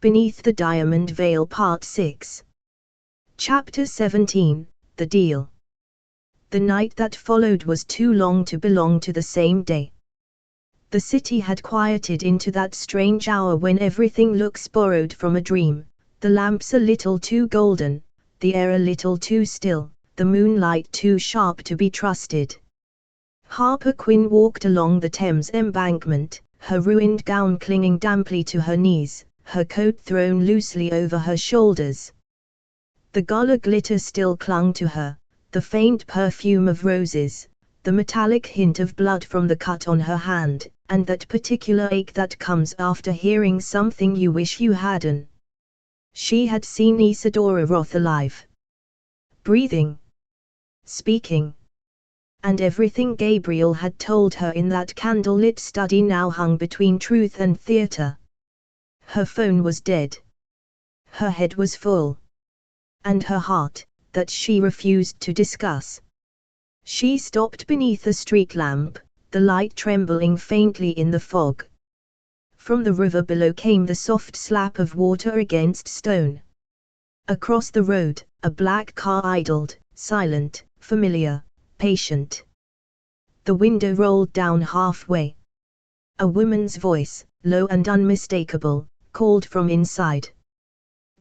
Beneath the Diamond Veil Part 6. Chapter 17, The Deal. The night that followed was too long to belong to the same day. The city had quieted into that strange hour when everything looks borrowed from a dream, the lamps a little too golden, the air a little too still, the moonlight too sharp to be trusted. Harper Quinn walked along the Thames embankment, her ruined gown clinging damply to her knees, her coat thrown loosely over her shoulders. The gala glitter still clung to her, the faint perfume of roses, the metallic hint of blood from the cut on her hand, and that particular ache that comes after hearing something you wish you hadn't. She had seen Isadora Roth alive, breathing, speaking. And everything Gabriel had told her in that candlelit study now hung between truth and theatre. Her phone was dead. Her head was full. And her heart, that she refused to discuss. She stopped beneath a street lamp, the light trembling faintly in the fog. From the river below came the soft slap of water against stone. Across the road, a black car idled, silent, familiar, patient. The window rolled down halfway. A woman's voice, low and unmistakable, called from inside.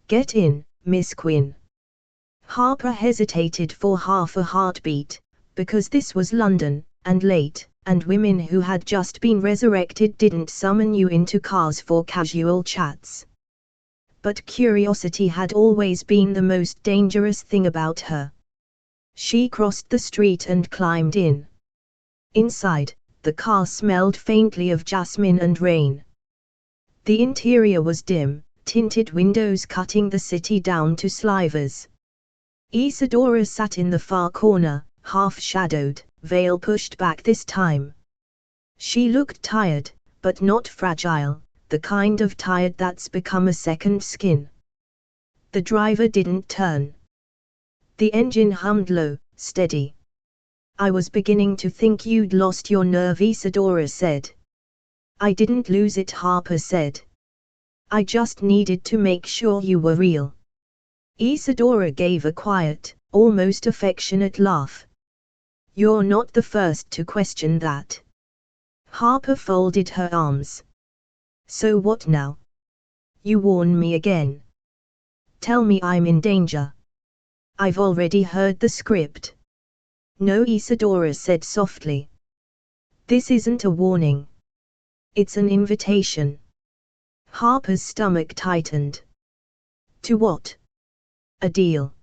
"Get in, Miss Quinn." Harper hesitated for half a heartbeat, because this was London, and late, and women who had just been resurrected didn't summon you into cars for casual chats. But curiosity had always been the most dangerous thing about her. She crossed the street and climbed in. Inside, the car smelled faintly of jasmine and rain. The interior was dim, tinted windows cutting the city down to slivers. Isadora sat in the far corner, half-shadowed, veil pushed back this time. She looked tired, but not fragile, the kind of tired that's become a second skin. The driver didn't turn. The engine hummed low, steady. "I was beginning to think you'd lost your nerve," Isadora said. "I didn't lose it," Harper said. "I just needed to make sure you were real." Isadora gave a quiet, almost affectionate laugh. "You're not the first to question that." Harper folded her arms. "So what now? You warn me again. Tell me I'm in danger." "I've already heard the script." "No," Isadora said softly. "This isn't a warning. It's an invitation." Harper's stomach tightened. "To what?" "A deal."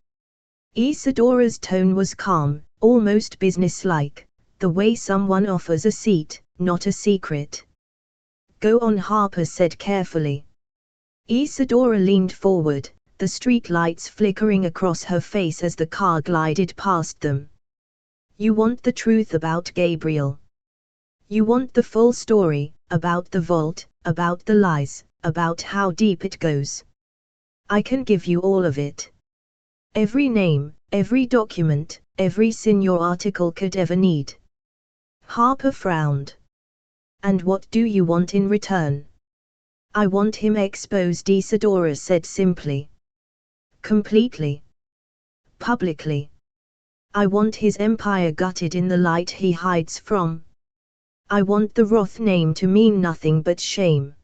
Isadora's tone was calm, almost businesslike, the way someone offers a seat, not a secret. "Go on," Harper said carefully. Isadora leaned forward, the street lights flickering across her face as the car glided past them. "You want the truth about Gabriel. You want the full story, about the vault, about the lies, about how deep it goes. I can give you all of it. Every name, every document, every sin your article could ever need." Harper frowned. "And what do you want in return?" "I want him exposed," Isadora said simply. "Completely. Publicly. I want his empire gutted in the light he hides from. I want the Roth name to mean nothing but shame."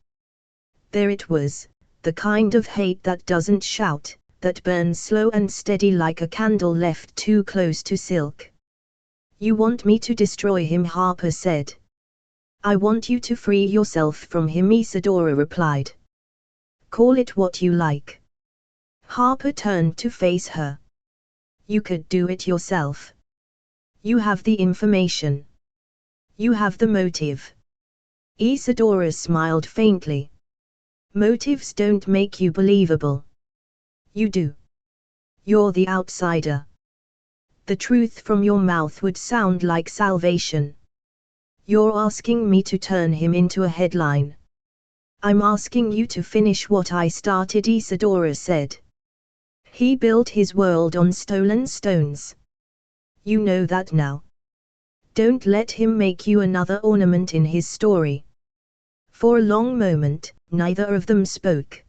There it was, the kind of hate that doesn't shout, that burns slow and steady like a candle left too close to silk. "You want me to destroy him," Harper said. "I want you to free yourself from him," Isadora replied. "Call it what you like." Harper turned to face her. "You could do it yourself. You have the information. You have the motive." Isadora smiled faintly. "Motives don't make you believable. You do. You're the outsider. The truth from your mouth would sound like salvation. You're asking me to turn him into a headline." "I'm asking you to finish what I started," Isadora said. "He built his world on stolen stones. You know that now. Don't let him make you another ornament in his story." For a long moment, neither of them spoke.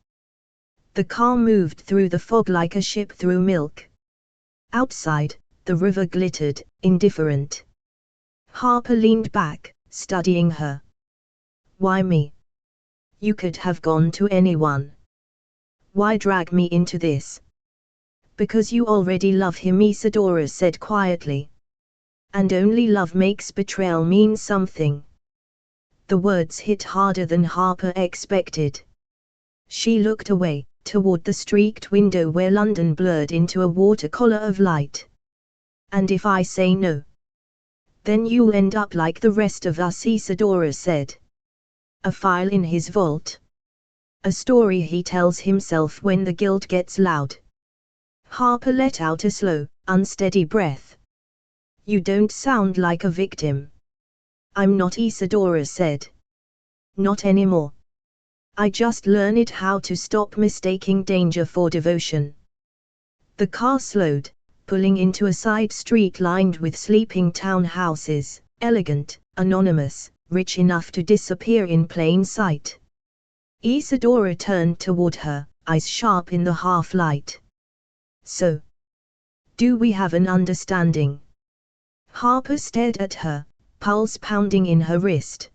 The car moved through the fog like a ship through milk. Outside, the river glittered, indifferent. Harper leaned back, studying her. Why me? You could have gone to anyone. Why drag me into this? Because you already love him, Isadora said quietly. And only love makes betrayal mean something. The words hit harder than Harper expected. She looked away, toward the streaked window where London blurred into a watercolor of light. And if I say no? Then you'll end up like the rest of us, Isadora said. A file in his vault. A story he tells himself when the guilt gets loud. Harper let out a slow, unsteady breath. You don't sound like a victim. I'm not, Isadora said. Not anymore. I just learned how to stop mistaking danger for devotion. The car slowed, pulling into a side street lined with sleeping townhouses, elegant, anonymous, rich enough to disappear in plain sight. Isadora turned toward her, eyes sharp in the half-light. So, do we have an understanding? Harper stared at her, pulse pounding in her wrist.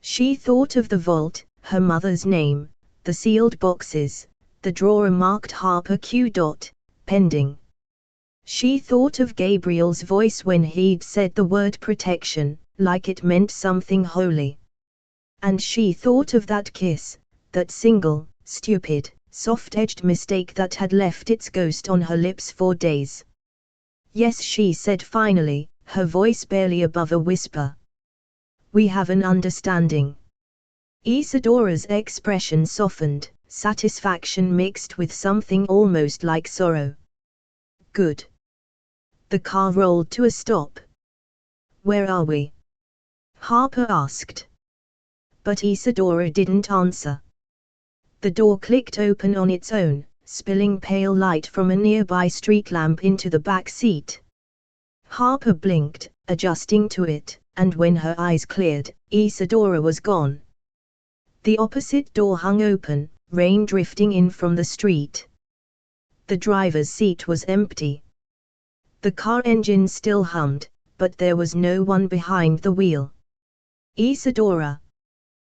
She thought of the vault, her mother's name, the sealed boxes, the drawer marked Harper Q. Pending. She thought of Gabriel's voice when he'd said the word protection, like it meant something holy. And she thought of that kiss, that single, stupid, soft-edged mistake that had left its ghost on her lips for days. Yes, she said finally, her voice barely above a whisper. We have an understanding. Isadora's expression softened, satisfaction mixed with something almost like sorrow. Good. The car rolled to a stop. Where are we? Harper asked. But Isadora didn't answer. The door clicked open on its own, spilling pale light from a nearby street lamp into the back seat. Harper blinked, adjusting to it, and when her eyes cleared, Isadora was gone. The opposite door hung open, rain drifting in from the street. The driver's seat was empty. The car engine still hummed, but there was no one behind the wheel. Isadora.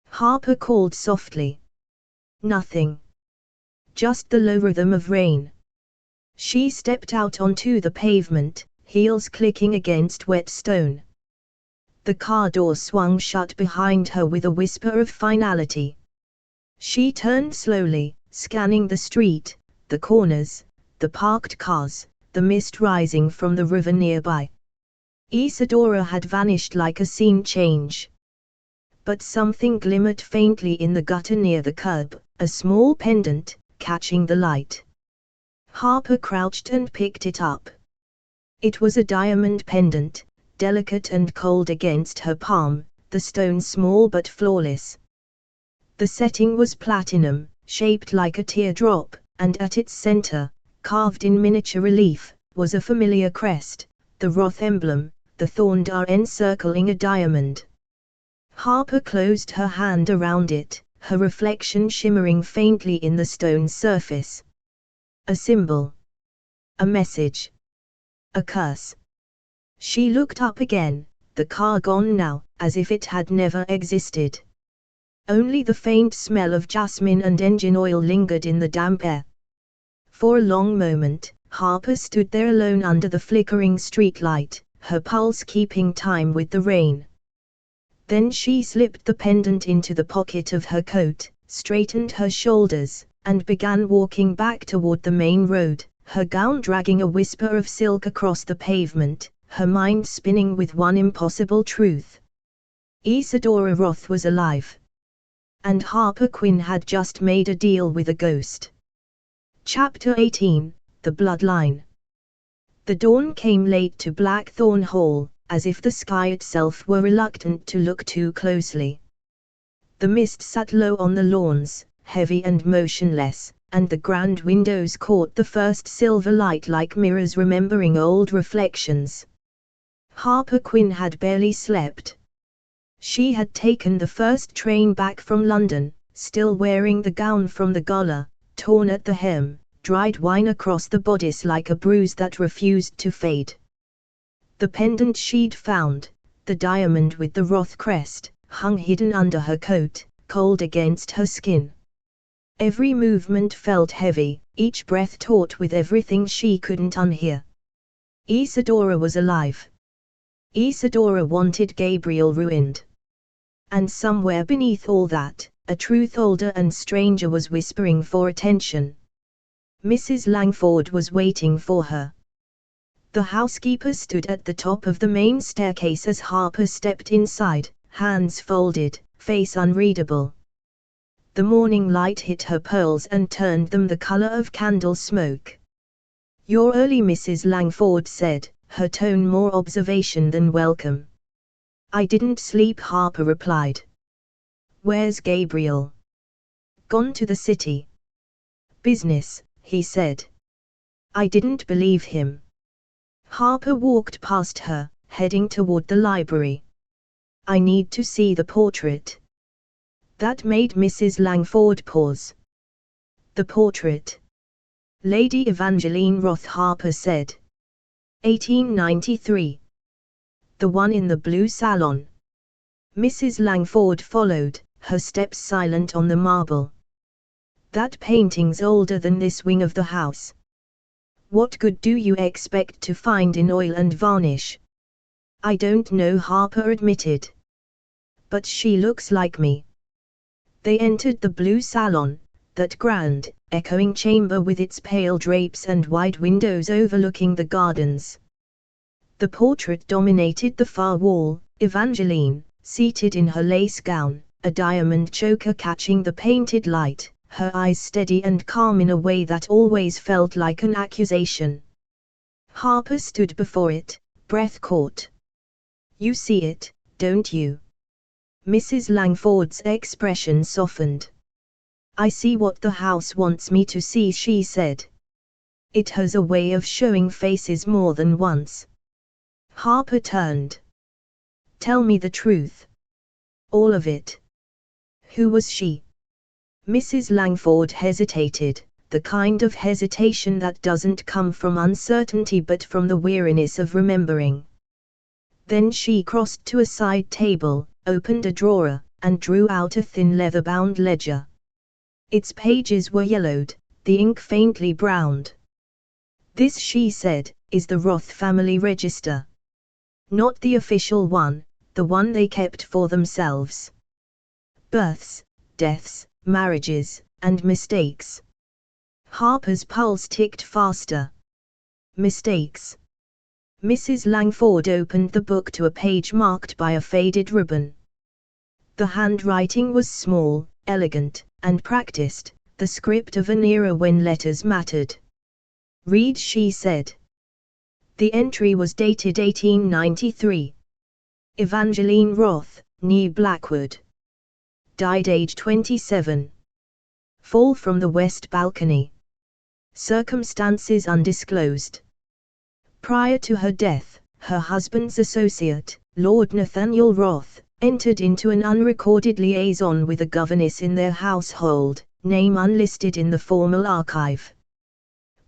Harper called softly. Nothing. Just the low rhythm of rain. She stepped out onto the pavement, heels clicking against wet stone. The car door swung shut behind her with a whisper of finality. She turned slowly, scanning the street, the corners, the parked cars, the mist rising from the river nearby. Isadora had vanished like a scene change. But something glimmered faintly in the gutter near the curb, a small pendant, catching the light. Harper crouched and picked it up. It was a diamond pendant, delicate and cold against her palm, the stone small but flawless. The setting was platinum, shaped like a teardrop, and at its center, carved in miniature relief, was a familiar crest, the Roth emblem, the thorned R encircling a diamond. Harper closed her hand around it, her reflection shimmering faintly in the stone surface. A symbol. A message. A curse. She looked up again, the car gone now, as if it had never existed. Only the faint smell of jasmine and engine oil lingered in the damp air. For a long moment, Harper stood there alone under the flickering streetlight, her pulse keeping time with the rain. Then she slipped the pendant into the pocket of her coat, straightened her shoulders, and began walking back toward the main road, her gown dragging a whisper of silk across the pavement, her mind spinning with one impossible truth. Isadora Roth was alive. And Harper Quinn had just made a deal with a ghost. Chapter 18, The Bloodline. The dawn came late to Blackthorn Hall, as if the sky itself were reluctant to look too closely. The mist sat low on the lawns, heavy and motionless, and the grand windows caught the first silver light like mirrors remembering old reflections. Harper Quinn had barely slept. She had taken the first train back from London, still wearing the gown from the gala, torn at the hem, dried wine across the bodice like a bruise that refused to fade. The pendant she'd found, the diamond with the Roth crest, hung hidden under her coat, cold against her skin. Every movement felt heavy, each breath taut with everything she couldn't unhear. Isadora was alive. Isadora wanted Gabriel ruined. And somewhere beneath all that, a truth older and stranger was whispering for attention. Mrs. Langford was waiting for her. The housekeeper stood at the top of the main staircase as Harper stepped inside, hands folded, face unreadable. The morning light hit her pearls and turned them the color of candle smoke. "You're early," Mrs. Langford said, her tone more observation than welcome. "I didn't sleep," Harper replied. "Where's Gabriel?" "Gone to the city." "Business," he said. I didn't believe him. Harper walked past her, heading toward the library. "I need to see the portrait." That made Mrs. Langford pause. "The portrait?" "Lady Evangeline Roth," Harper said. 1893. "The one in the blue salon." Mrs. Langford followed, her steps silent on the marble. "That painting's older than this wing of the house." "What good do you expect to find in oil and varnish?" "I don't know," Harper admitted. "But she looks like me." They entered the blue salon, that grand, echoing chamber with its pale drapes and wide windows overlooking the gardens. The portrait dominated the far wall, Evangeline, seated in her lace gown, a diamond choker catching the painted light, her eyes steady and calm in a way that always felt like an accusation. Harper stood before it, breath caught. "You see it, don't you?" Mrs. Langford's expression softened. "I see what the house wants me to see," she said. "It has a way of showing faces more than once." Harper turned. "Tell me the truth." "All of it." "Who was she?" Mrs. Langford hesitated, the kind of hesitation that doesn't come from uncertainty but from the weariness of remembering. Then she crossed to a side table, opened a drawer, and drew out a thin leather-bound ledger. Its pages were yellowed, the ink faintly browned. "This," she said, "is the Roth family register. Not the official one, the one they kept for themselves. Births, deaths, marriages, and mistakes." Harper's pulse ticked faster. "Mistakes?" Mrs. Langford opened the book to a page marked by a faded ribbon. The handwriting was small, elegant, and practiced, the script of an era when letters mattered. "Read," she said. The entry was dated 1893. Evangeline Roth, née Blackwood. Died age 27. Fall from the west balcony. Circumstances undisclosed. Prior to her death, her husband's associate, Lord Nathaniel Roth, entered into an unrecorded liaison with a governess in their household, name unlisted in the formal archive.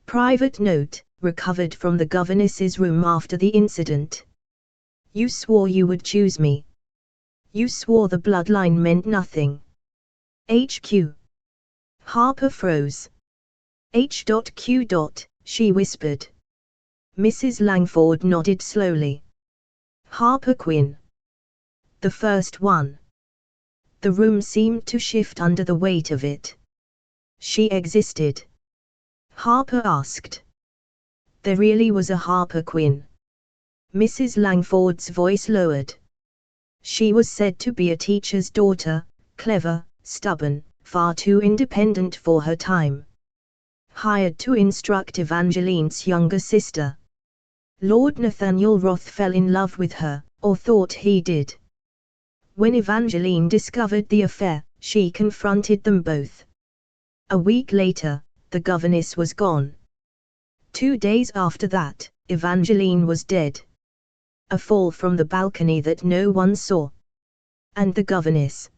Private note, recovered from the governess's room after the incident. "You swore you would choose me. You swore the bloodline meant nothing. HQ." Harper froze. "H.Q." she whispered. Mrs. Langford nodded slowly. "Harper Quinn. The first one." The room seemed to shift under the weight of it. "She existed?" Harper asked. "There really was a Harper Quinn." Mrs. Langford's voice lowered. "She was said to be a teacher's daughter, clever, stubborn, far too independent for her time. Hired to instruct Evangeline's younger sister. Lord Nathaniel Roth fell in love with her, or thought he did. When Evangeline discovered the affair, she confronted them both. A week later, the governess was gone. 2 days after that, Evangeline was dead. A fall from the balcony that no one saw. "And the governess?"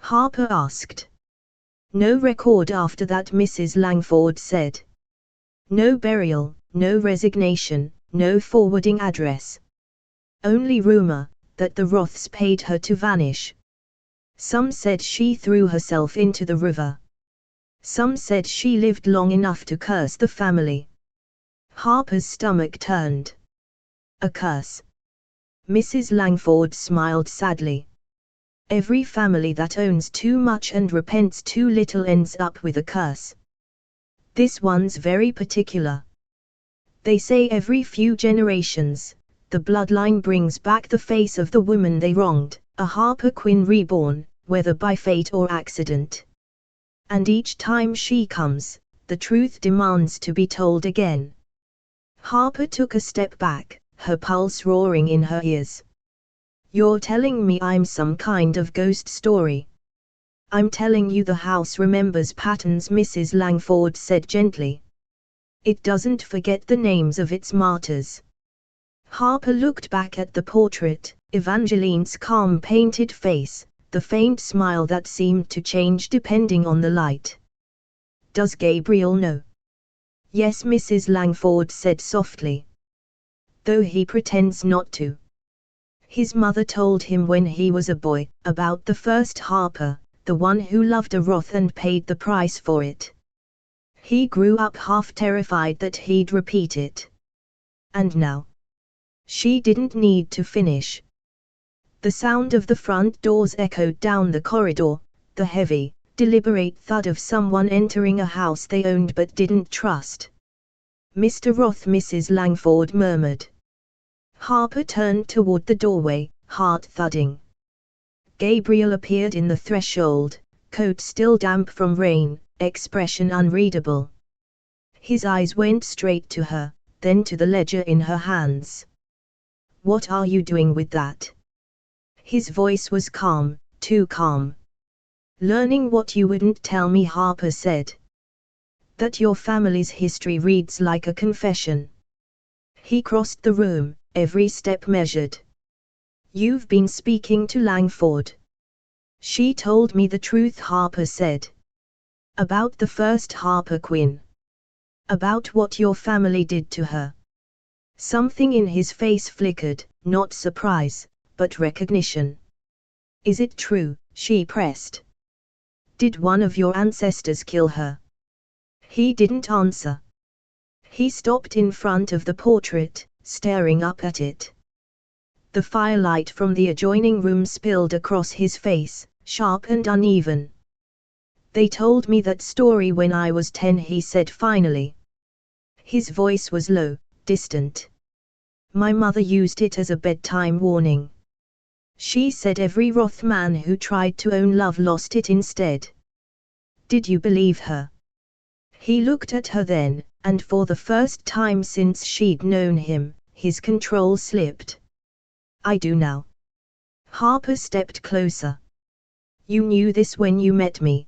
Harper asked. No record after that, Mrs. Langford said. No burial, no resignation, no forwarding address. Only rumor, that the Roths paid her to vanish. Some said she threw herself into the river. Some said she lived long enough to curse the family. Harper's stomach turned. A curse. Mrs. Langford smiled sadly. Every family that owns too much and repents too little ends up with a curse. This one's very particular. They say every few generations, the bloodline brings back the face of the woman they wronged, a Harper Quinn reborn, whether by fate or accident. And each time she comes, the truth demands to be told again. Harper took a step back, her pulse roaring in her ears. You're telling me I'm some kind of ghost story? I'm telling you the house remembers patterns, Mrs. Langford said gently. It doesn't forget the names of its martyrs. Harper looked back at the portrait, Evangeline's calm painted face, the faint smile that seemed to change depending on the light. Does Gabriel know? Yes, Mrs. Langford said softly. Though he pretends not to. His mother told him when he was a boy, about the first Harper, the one who loved a Roth and paid the price for it. He grew up half terrified that he'd repeat it. And now? She didn't need to finish. The sound of the front doors echoed down the corridor, the heavy, deliberate thud of someone entering a house they owned but didn't trust. Mr. Roth, Mrs. Langford murmured. Harper turned toward the doorway, heart thudding. Gabriel appeared in the threshold, coat still damp from rain, expression unreadable. His eyes went straight to her, then to the ledger in her hands. What are you doing with that? His voice was calm, too calm. Learning what you wouldn't tell me, Harper said. That your family's history reads like a confession. He crossed the room, every step measured. You've been speaking to Langford. She told me the truth, Harper said. About the first Harper Quinn. About what your family did to her. Something in his face flickered, not surprise, but recognition. Is it true? She pressed. Did one of your ancestors kill her? He didn't answer. He stopped in front of the portrait, staring up at it. The firelight from the adjoining room spilled across his face, sharp and uneven. They told me that story when I was 10, he said finally. His voice was low, distant. My mother used it as a bedtime warning. She said every Roth man who tried to own love lost it instead. Did you believe her? He looked at her then, and for the first time since she'd known him, his control slipped. I do now. Harper stepped closer. You knew this when you met me.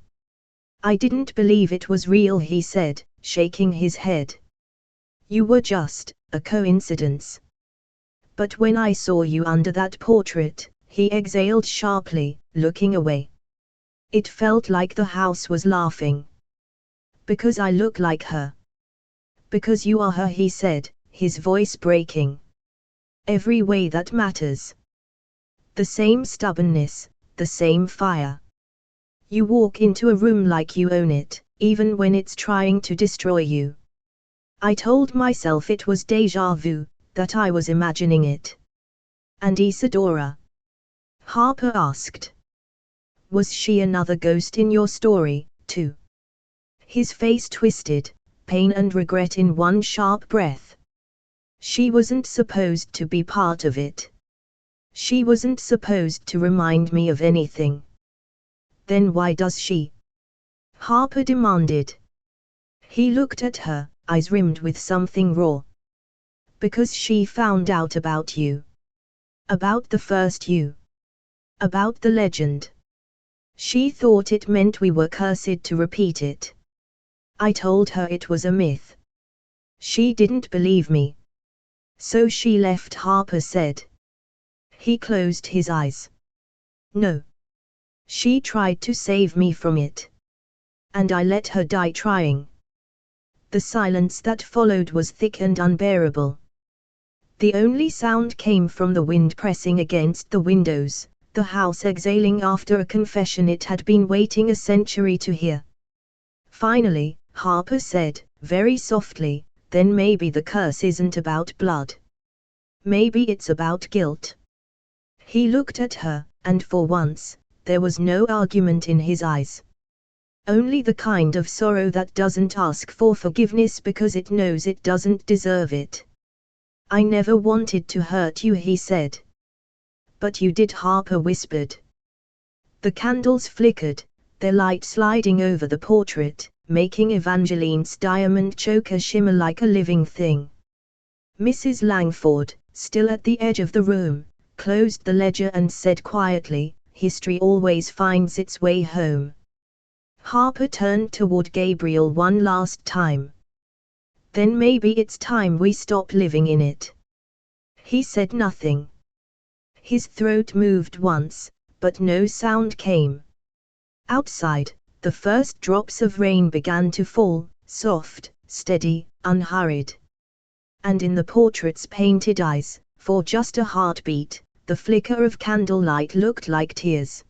I didn't believe it was real, he said, shaking his head. You were just a coincidence. But when I saw you under that portrait, he exhaled sharply, looking away. It felt like the house was laughing. Because I look like her. Because you are her, he said, his voice breaking. Every way that matters. The same stubbornness, the same fire. You walk into a room like you own it, even when it's trying to destroy you. I told myself it was déjà vu, that I was imagining it. And Isadora? Harper asked. Was she another ghost in your story, too? His face twisted, pain and regret in one sharp breath. She wasn't supposed to be part of it. She wasn't supposed to remind me of anything. Then why does she? Harper demanded. He looked at her, eyes rimmed with something raw. Because she found out about you. About the first you. About the legend. She thought it meant we were cursed to repeat it. I told her it was a myth. She didn't believe me. So she left, Harper said. He closed his eyes. No. She tried to save me from it. And I let her die trying. The silence that followed was thick and unbearable. The only sound came from the wind pressing against the windows, the house exhaling after a confession it had been waiting a century to hear. Finally, Harper said, very softly, "Then maybe the curse isn't about blood. Maybe it's about guilt." He looked at her, and for once, there was no argument in his eyes. Only the kind of sorrow that doesn't ask for forgiveness because it knows it doesn't deserve it. "I never wanted to hurt you," he said. "But you did," Harper whispered. The candles flickered, their light sliding over the portrait, making Evangeline's diamond choker shimmer like a living thing. Mrs. Langford, still at the edge of the room, closed the ledger and said quietly, "History always finds its way home." Harper turned toward Gabriel one last time. "Then maybe it's time we stop living in it." He said nothing. His throat moved once, but no sound came. Outside, the first drops of rain began to fall, soft, steady, unhurried. And in the portrait's painted eyes, for just a heartbeat, the flicker of candlelight looked like tears.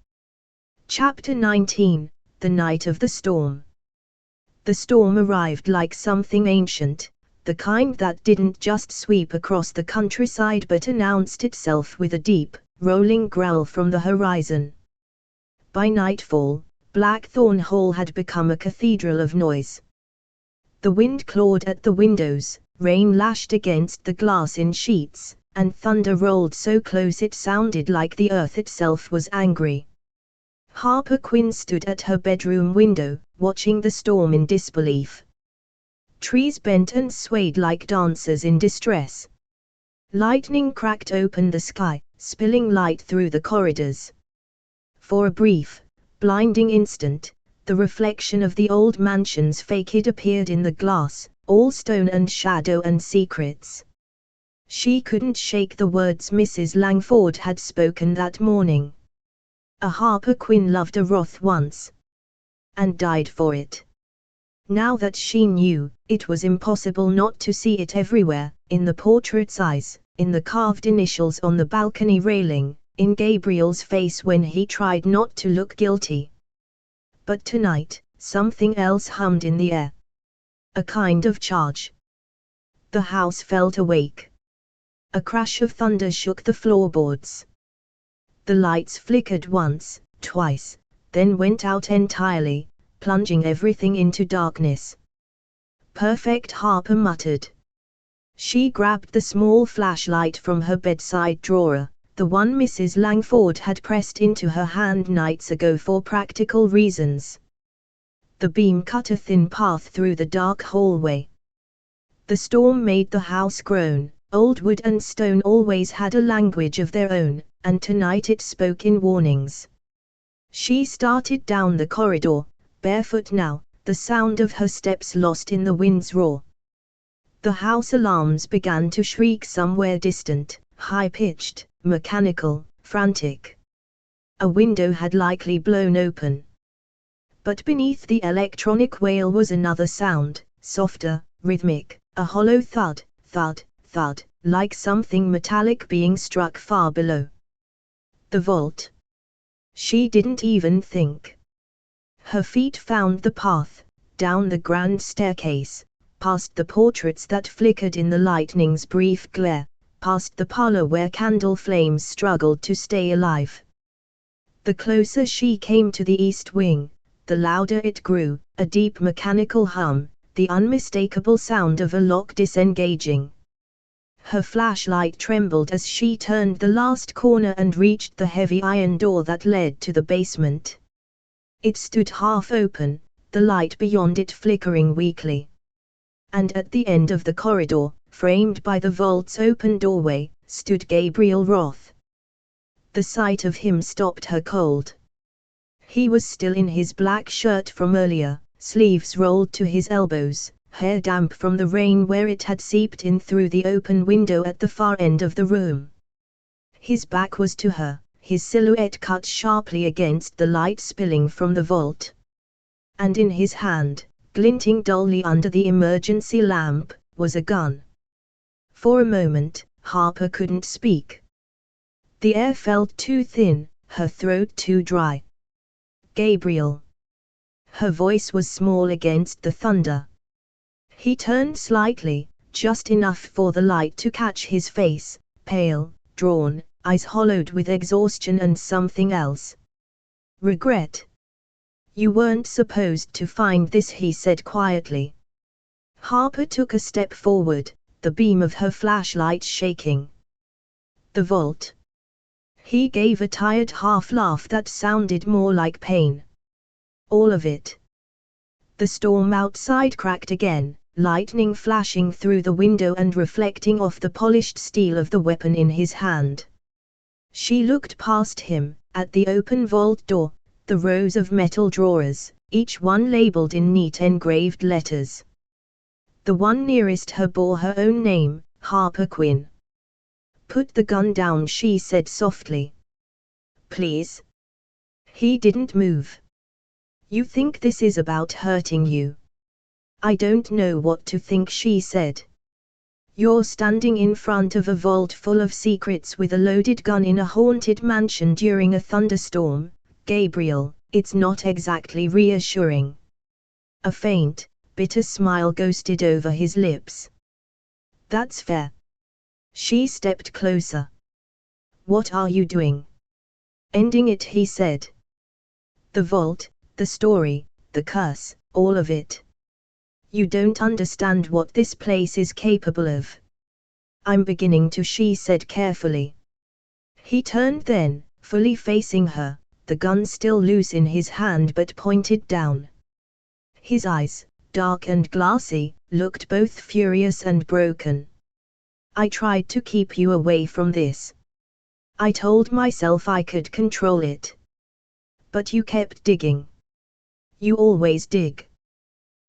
Chapter 19, The Night of the Storm. The storm arrived like something ancient, the kind that didn't just sweep across the countryside but announced itself with a deep, rolling growl from the horizon. By nightfall, Blackthorn Hall had become a cathedral of noise. The wind clawed at the windows, rain lashed against the glass in sheets, and thunder rolled so close it sounded like the earth itself was angry. Harper Quinn stood at her bedroom window, watching the storm in disbelief. Trees bent and swayed like dancers in distress. Lightning cracked open the sky, spilling light through the corridors. For a brief, blinding instant, the reflection of the old mansion's facade appeared in the glass, all stone and shadow and secrets. She couldn't shake the words Mrs. Langford had spoken that morning. A Harper Quinn loved a Roth once. And died for it. Now that she knew, it was impossible not to see it everywhere, in the portrait's eyes, in the carved initials on the balcony railing, in Gabriel's face when he tried not to look guilty. But tonight, something else hummed in the air. A kind of charge. The house felt awake. A crash of thunder shook the floorboards. The lights flickered once, twice, then went out entirely, plunging everything into darkness. "Perfect," Harper muttered. She grabbed the small flashlight from her bedside drawer, the one Mrs. Langford had pressed into her hand nights ago for practical reasons. The beam cut a thin path through the dark hallway. The storm made the house groan. Old wood and stone always had a language of their own, and tonight it spoke in warnings. She started down the corridor, barefoot now, the sound of her steps lost in the wind's roar. The house alarms began to shriek somewhere distant, high-pitched, mechanical, frantic. A window had likely blown open. But beneath the electronic wail was another sound, softer, rhythmic, a hollow thud, thud, thud, like something metallic being struck far below. The vault. She didn't even think. Her feet found the path, down the grand staircase, past the portraits that flickered in the lightning's brief glare, past the parlor where candle flames struggled to stay alive. The closer she came to the east wing, the louder it grew, a deep mechanical hum, the unmistakable sound of a lock disengaging. Her flashlight trembled as she turned the last corner and reached the heavy iron door that led to the basement. It stood half open, the light beyond it flickering weakly. And at the end of the corridor, framed by the vault's open doorway, stood Gabriel Roth. The sight of him stopped her cold. He was still in his black shirt from earlier, sleeves rolled to his elbows, hair damp from the rain where it had seeped in through the open window at the far end of the room. His back was to her, his silhouette cut sharply against the light spilling from the vault. And in his hand, glinting dully under the emergency lamp, was a gun. For a moment, Harper couldn't speak. The air felt too thin, her throat too dry. Gabriel. Her voice was small against the thunder. He turned slightly, just enough for the light to catch his face, pale, drawn, eyes hollowed with exhaustion and something else. Regret. You weren't supposed to find this, he said quietly. Harper took a step forward, the beam of her flashlight shaking. The vault. He gave a tired half-laugh that sounded more like pain. All of it. The storm outside cracked again, lightning flashing through the window and reflecting off the polished steel of the weapon in his hand. She looked past him, at the open vault door, the rows of metal drawers, each one labeled in neat engraved letters. The one nearest her bore her own name, Harper Quinn. Put the gun down, she said softly. Please. He didn't move. You think this is about hurting you? I don't know what to think, she said. You're standing in front of a vault full of secrets with a loaded gun in a haunted mansion during a thunderstorm, Gabriel. It's not exactly reassuring. A faint, bitter smile ghosted over his lips. That's fair. She stepped closer. What are you doing? Ending it, he said. The vault, the story, the curse, all of it. You don't understand what this place is capable of. I'm beginning to, she said carefully. He turned then, fully facing her, the gun still loose in his hand but pointed down. His eyes, dark and glassy, looked both furious and broken. I tried to keep you away from this. I told myself I could control it. But you kept digging. You always dig.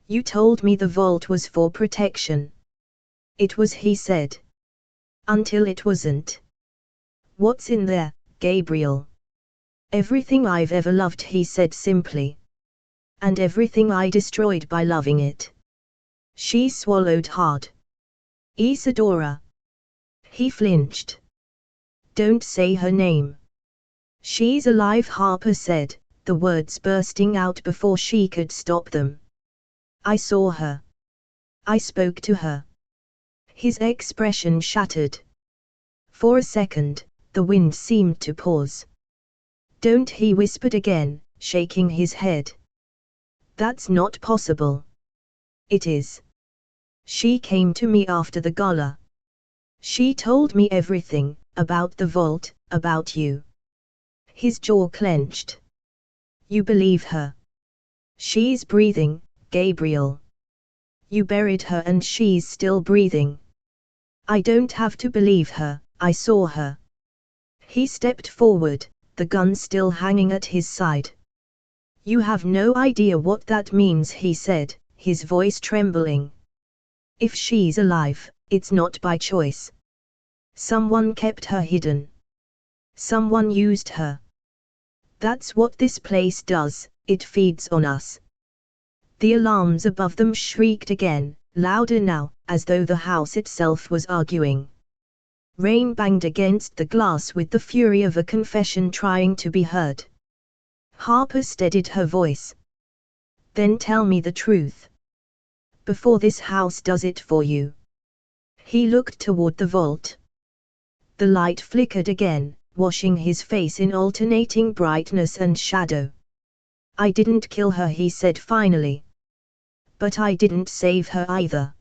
You told me the vault was for protection. It was, he said. Until it wasn't. What's in there, Gabriel? Everything I've ever loved, he said simply. And everything I destroyed by loving it. She swallowed hard. Isadora. He flinched. Don't say her name. She's alive, Harper said, the words bursting out before she could stop them. I saw her. I spoke to her. His expression shattered. For a second, the wind seemed to pause. Don't, he whispered again, shaking his head. That's not possible. It is. She came to me after the gala. She told me everything, about the vault, about you. His jaw clenched. You believe her? She's breathing, Gabriel. You buried her and she's still breathing. I don't have to believe her, I saw her. He stepped forward, the gun still hanging at his side. You have no idea what that means, he said, his voice trembling. If she's alive, it's not by choice. Someone kept her hidden. Someone used her. That's what this place does, it feeds on us. The alarms above them shrieked again, louder now, as though the house itself was arguing. Rain banged against the glass with the fury of a confession trying to be heard. Harper steadied her voice. Then tell me the truth. Before this house does it for you. He looked toward the vault. The light flickered again, washing his face in alternating brightness and shadow. I didn't kill her, he said finally. But I didn't save her either.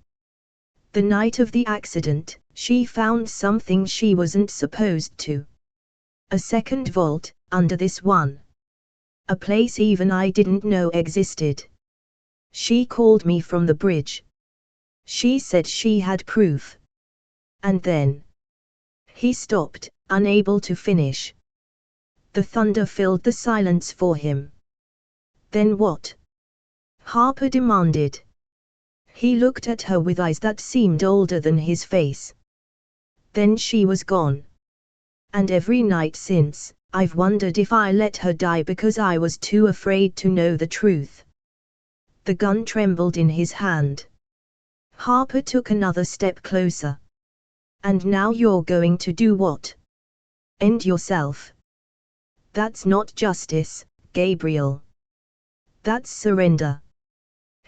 The night of the accident, she found something she wasn't supposed to. A second vault, under this one. A place even I didn't know existed. She called me from the bridge. She said she had proof. And then. He stopped, unable to finish. The thunder filled the silence for him. Then what? Harper demanded. He looked at her with eyes that seemed older than his face. Then she was gone. And every night since, I've wondered if I let her die because I was too afraid to know the truth. The gun trembled in his hand. Harper took another step closer. And now you're going to do what? End yourself. That's not justice, Gabriel. That's surrender.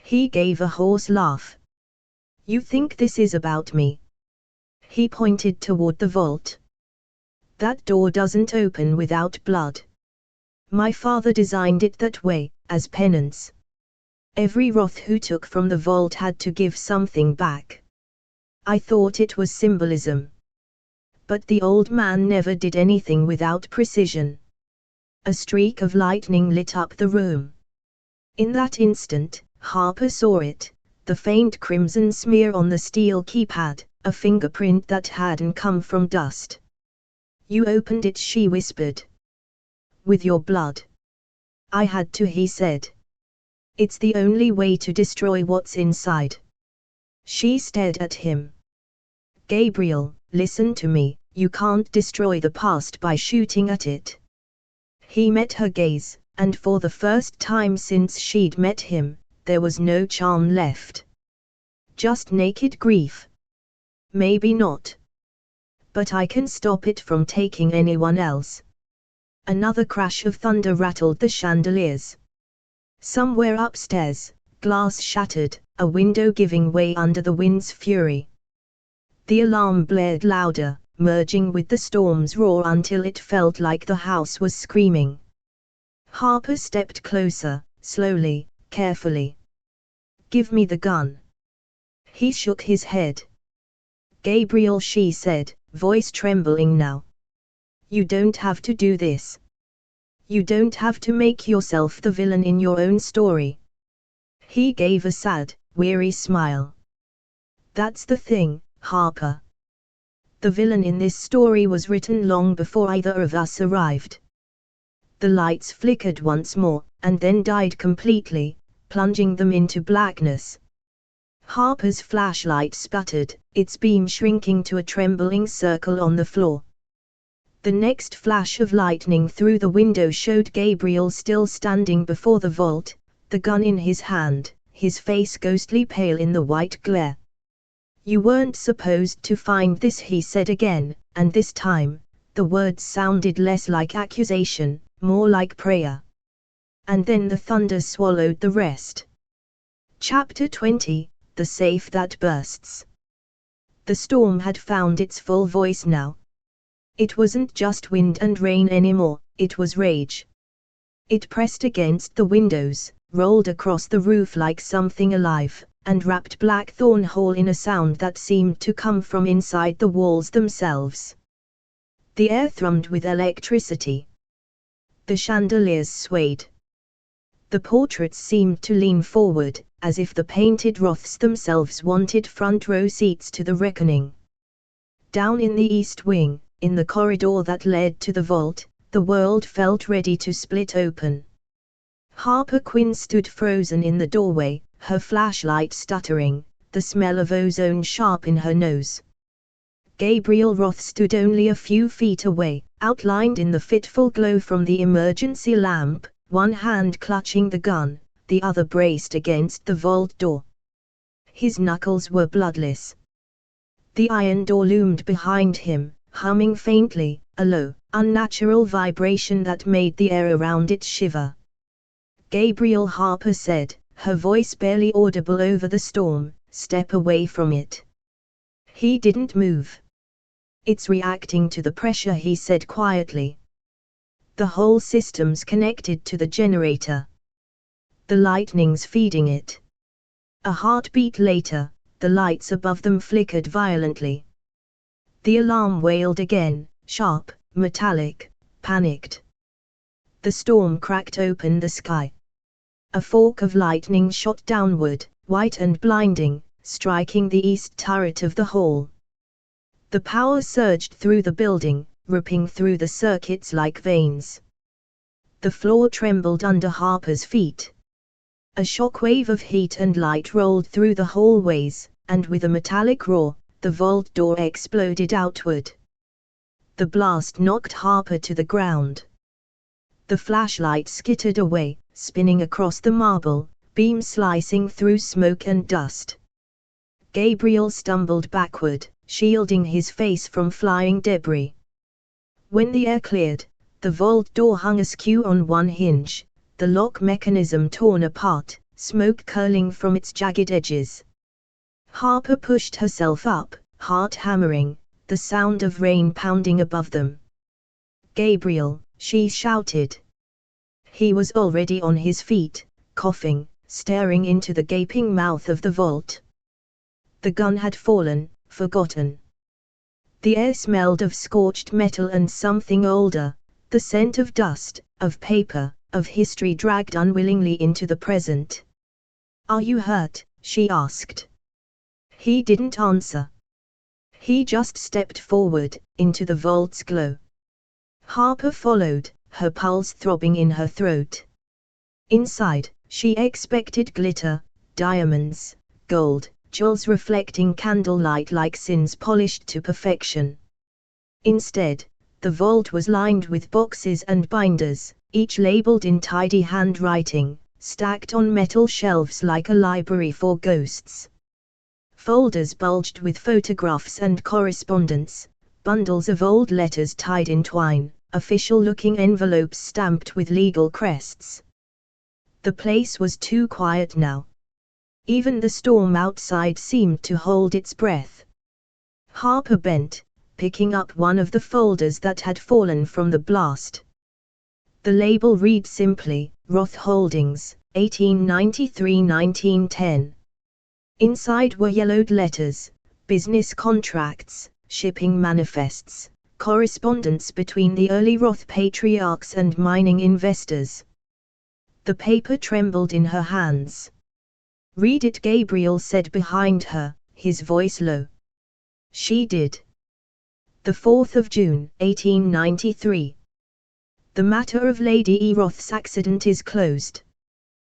He gave a hoarse laugh. You think this is about me? He pointed toward the vault. That door doesn't open without blood. My father designed it that way, as penance. Every Roth who took from the vault had to give something back. I thought it was symbolism. But the old man never did anything without precision. A streak of lightning lit up the room. In that instant, Harper saw it, the faint crimson smear on the steel keypad, a fingerprint that hadn't come from dust. You opened it, she whispered. With your blood. I had to, he said. It's the only way to destroy what's inside. She stared at him. Gabriel, listen to me, you can't destroy the past by shooting at it. He met her gaze, and for the first time since she'd met him, there was no charm left. Just naked grief. Maybe not. But I can stop it from taking anyone else. Another crash of thunder rattled the chandeliers. Somewhere upstairs, glass shattered, a window giving way under the wind's fury. The alarm blared louder, merging with the storm's roar until it felt like the house was screaming. Harper stepped closer, slowly, carefully. Give me the gun. He shook his head. Gabriel, she said, voice trembling now. You don't have to do this. You don't have to make yourself the villain in your own story. He gave a sad, weary smile. That's the thing, Harper. The villain in this story was written long before either of us arrived. The lights flickered once more, and then died completely, plunging them into blackness. Harper's flashlight sputtered, its beam shrinking to a trembling circle on the floor. The next flash of lightning through the window showed Gabriel still standing before the vault, the gun in his hand, his face ghostly pale in the white glare. You weren't supposed to find this, he said again, and this time, the words sounded less like accusation, more like prayer. And then the thunder swallowed the rest. Chapter 20, The Safe That Bursts. The storm had found its full voice now. It wasn't just wind and rain anymore, it was rage. It pressed against the windows, rolled across the roof like something alive, and wrapped Blackthorn Hall in a sound that seemed to come from inside the walls themselves. The air thrummed with electricity. The chandeliers swayed. The portraits seemed to lean forward, as if the painted Roths themselves wanted front row seats to the reckoning. Down in the east wing, in the corridor that led to the vault, the world felt ready to split open. Harper Quinn stood frozen in the doorway, her flashlight stuttering, the smell of ozone sharp in her nose. Gabriel Roth stood only a few feet away, outlined in the fitful glow from the emergency lamp, one hand clutching the gun, the other braced against the vault door. His knuckles were bloodless. The iron door loomed behind him, humming faintly, a low, unnatural vibration that made the air around it shiver. Gabriel, Harper said, her voice barely audible over the storm, step away from it. He didn't move. It's reacting to the pressure, he said quietly. The whole system's connected to the generator. The lightning's feeding it. A heartbeat later, the lights above them flickered violently. The alarm wailed again, sharp, metallic, panicked. The storm cracked open the sky. A fork of lightning shot downward, white and blinding, striking the east turret of the hall. The power surged through the building, ripping through the circuits like veins. The floor trembled under Harper's feet. A shockwave of heat and light rolled through the hallways, and with a metallic roar, the vault door exploded outward. The blast knocked Harper to the ground. The flashlight skittered away, spinning across the marble, beam slicing through smoke and dust. Gabriel stumbled backward, shielding his face from flying debris. When the air cleared, the vault door hung askew on one hinge, the lock mechanism torn apart, smoke curling from its jagged edges. Harper pushed herself up, heart hammering, the sound of rain pounding above them. "Gabriel," she shouted. He was already on his feet, coughing, staring into the gaping mouth of the vault. The gun had fallen, forgotten. The air smelled of scorched metal and something older, the scent of dust, of paper, of history dragged unwillingly into the present. "Are you hurt?" she asked. He didn't answer. He just stepped forward, into the vault's glow. Harper followed, her pulse throbbing in her throat. Inside, she expected glitter, diamonds, gold, jewels reflecting candlelight like sins polished to perfection. Instead, the vault was lined with boxes and binders, each labeled in tidy handwriting, stacked on metal shelves like a library for ghosts. Folders bulged with photographs and correspondence, bundles of old letters tied in twine, official-looking envelopes stamped with legal crests. The place was too quiet now. Even the storm outside seemed to hold its breath. Harper bent, picking up one of the folders that had fallen from the blast. The label read simply, "Roth Holdings, 1893–1910. Inside were yellowed letters, business contracts, shipping manifests, correspondence between the early Roth patriarchs and mining investors. The paper trembled in her hands. "Read it," Gabriel said behind her, his voice low. She did. The 4th of June, 1893. The matter of Lady E. Roth's accident is closed.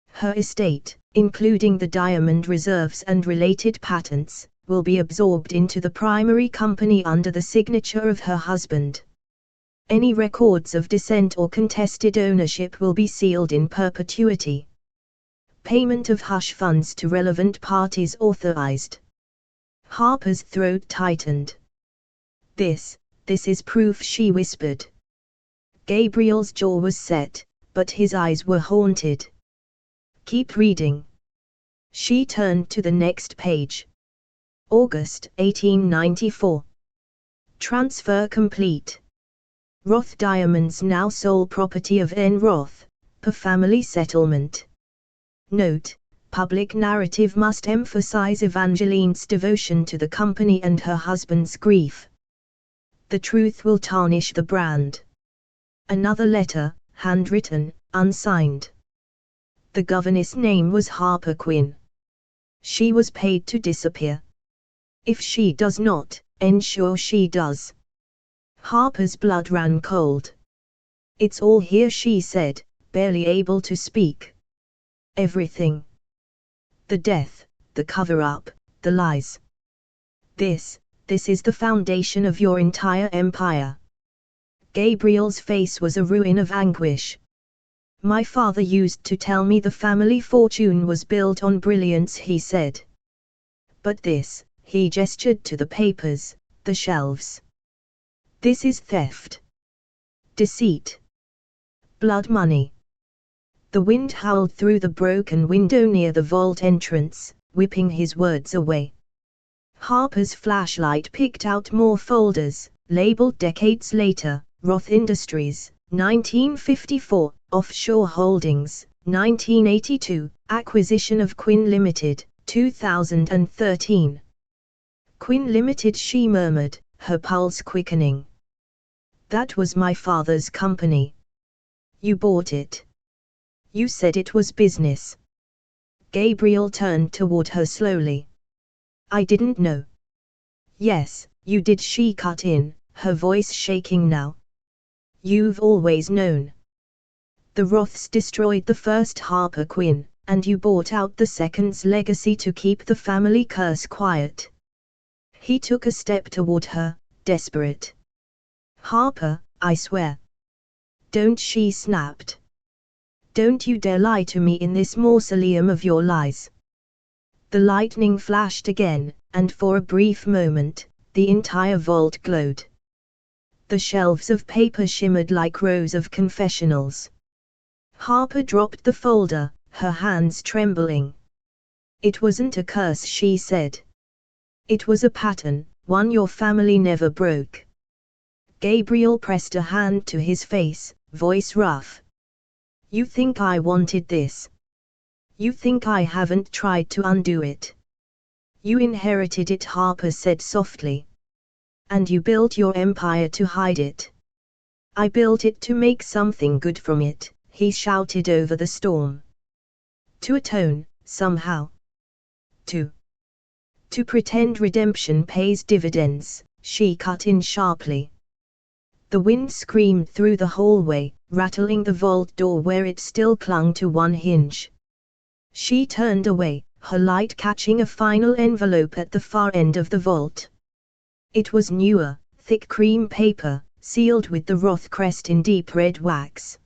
Her estate, including the diamond reserves and related patents, will be absorbed into the primary company under the signature of her husband. Any records of descent or contested ownership will be sealed in perpetuity. Payment of hush funds to relevant parties authorized. Harper's throat tightened. This is proof," she whispered. Gabriel's jaw was set, but his eyes were haunted. "Keep reading." She turned to the next page. August 1894. Transfer complete. Roth Diamonds now sole property of N. Roth, per family settlement. Note: public narrative must emphasize Evangeline's devotion to the company and her husband's grief. The truth will tarnish the brand. Another letter, handwritten, unsigned. The governess' name was Harper Quinn. She was paid to disappear. If she does not, ensure she does. Harper's blood ran cold. "It's all here," she said, barely able to speak. "Everything. The death, the cover-up, the lies. This is the foundation of your entire empire." Gabriel's face was a ruin of anguish. "My father used to tell me the family fortune was built on brilliance," he said. "But this," he gestured to the papers, the shelves. "This is theft. Deceit. Blood money." The wind howled through the broken window near the vault entrance, whipping his words away. Harper's flashlight picked out more folders, labeled decades later, Roth Industries, 1954, Offshore Holdings, 1982, Acquisition of Quinn Limited, 2013. "Quinn Limited," she murmured, her pulse quickening. "That was my father's company. You bought it. You said it was business." Gabriel turned toward her slowly. "I didn't know." "Yes, you did," she cut in, her voice shaking now. "You've always known. The Roths destroyed the first Harper Quinn, and you bought out the second's legacy to keep the family curse quiet." He took a step toward her, desperate. "Harper, I swear." "Don't," she snapped. Don't you dare lie to me in this mausoleum of your lies. The lightning flashed again, and for a brief moment, the entire vault glowed. The shelves of paper shimmered like rows of confessionals. Harper dropped the folder, her hands trembling. It wasn't a curse, she said. It was a pattern, one your family never broke. Gabriel pressed a hand to his face, voice rough. You think I wanted this? You think I haven't tried to undo it? You inherited it, Harper said softly. And you built your empire to hide it. I built it to make something good from it, he shouted over the storm. To atone, somehow. To pretend redemption pays dividends, she cut in sharply. The wind screamed through the hallway, rattling the vault door where it still clung to one hinge. She turned away, her light catching a final envelope at the far end of the vault. It was newer, thick cream paper, sealed with the Roth crest in deep red wax.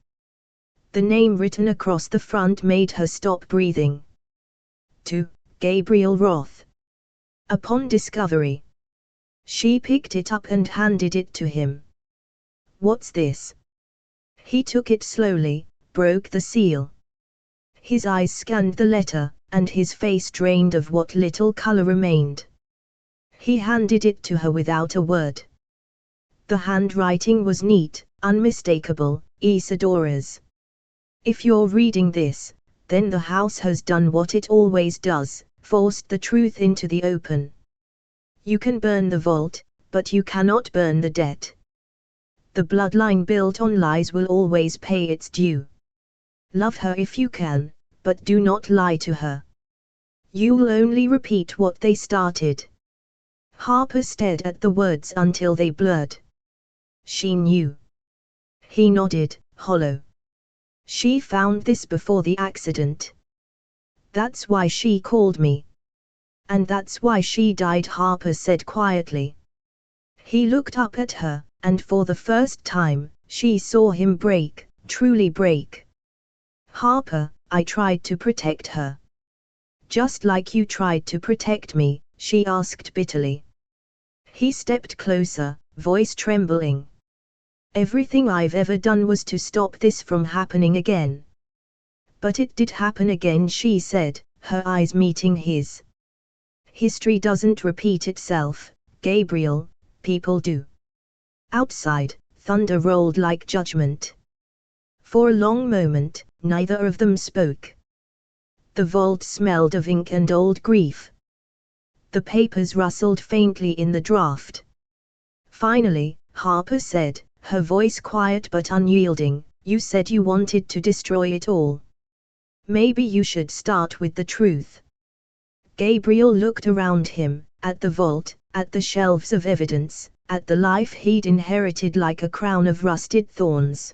The name written across the front made her stop breathing. To Gabriel Roth. Upon discovery. She picked it up and handed it to him. What's this? He took it slowly, broke the seal. His eyes scanned the letter, and his face drained of what little color remained. He handed it to her without a word. The handwriting was neat, unmistakable, Isadora's. If you're reading this, then the house has done what it always does, forced the truth into the open. You can burn the vault, but you cannot burn the debt. The bloodline built on lies will always pay its due. Love her if you can, but do not lie to her. You'll only repeat what they started. Harper stared at the words until they blurred. She knew. He nodded, hollow. She found this before the accident. That's why she called me. And that's why she died, Harper said quietly. He looked up at her, and for the first time, she saw him break, truly break. Harper, I tried to protect her. Just like you tried to protect me, she asked bitterly. He stepped closer, voice trembling. Everything I've ever done was to stop this from happening again. But it did happen again, she said, her eyes meeting his. History doesn't repeat itself, Gabriel, people do. Outside, thunder rolled like judgment. For a long moment, neither of them spoke. The vault smelled of ink and old grief. The papers rustled faintly in the draft. Finally, Harper said, her voice quiet but unyielding, you said you wanted to destroy it all. Maybe you should start with the truth. Gabriel looked around him, at the vault, at the shelves of evidence, at the life he'd inherited like a crown of rusted thorns.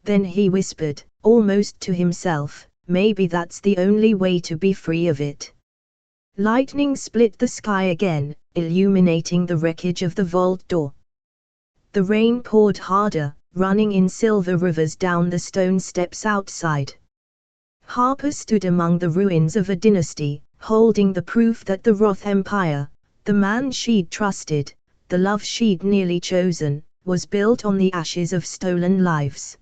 Then he whispered, almost to himself, maybe that's the only way to be free of it. Lightning split the sky again, illuminating the wreckage of the vault door. The rain poured harder, running in silver rivers down the stone steps outside. Harper stood among the ruins of a dynasty, holding the proof that the Roth Empire, the man she'd trusted, the love she'd nearly chosen, was built on the ashes of stolen lives.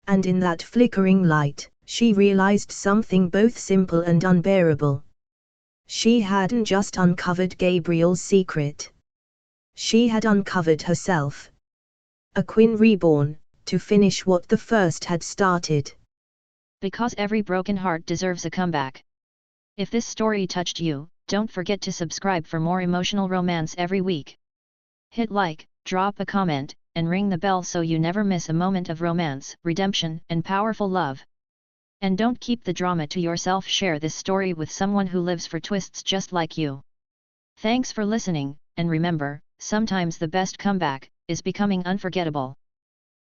And in that flickering light, she realized something both simple and unbearable. She hadn't just uncovered Gabriel's secret. She had uncovered herself. A Quinn reborn, to finish what the first had started. Because every broken heart deserves a comeback. If this story touched you, don't forget to subscribe for more emotional romance every week. Hit like, drop a comment, and ring the bell so you never miss a moment of romance, redemption, and powerful love. And don't keep the drama to yourself, share this story with someone who lives for twists just like you. Thanks for listening, and remember, sometimes the best comeback is becoming unforgettable.